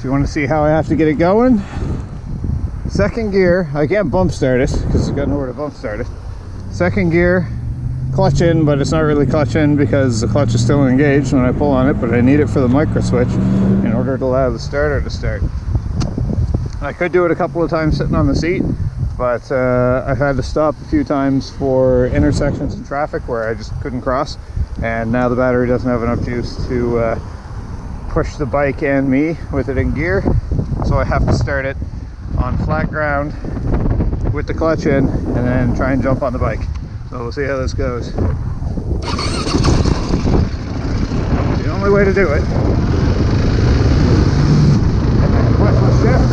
If you want to see how I have to get it going, second gear, I can't bump start it because I've got nowhere to bump start it. Second gear, clutch in, but it's not really clutch in because the clutch is still engaged when I pull on it, but I need it for the micro switch in order to allow the starter to start. I could do it a couple of times sitting on the seat, but I've had to stop a few times for intersections in traffic where I just couldn't cross, and now the battery doesn't have enough juice to push the bike and me with it in gear, so I have to start it on flat ground with the clutch in and then try and jump on the bike. So we'll see how this goes. The only way to do it. And then clutchless shift.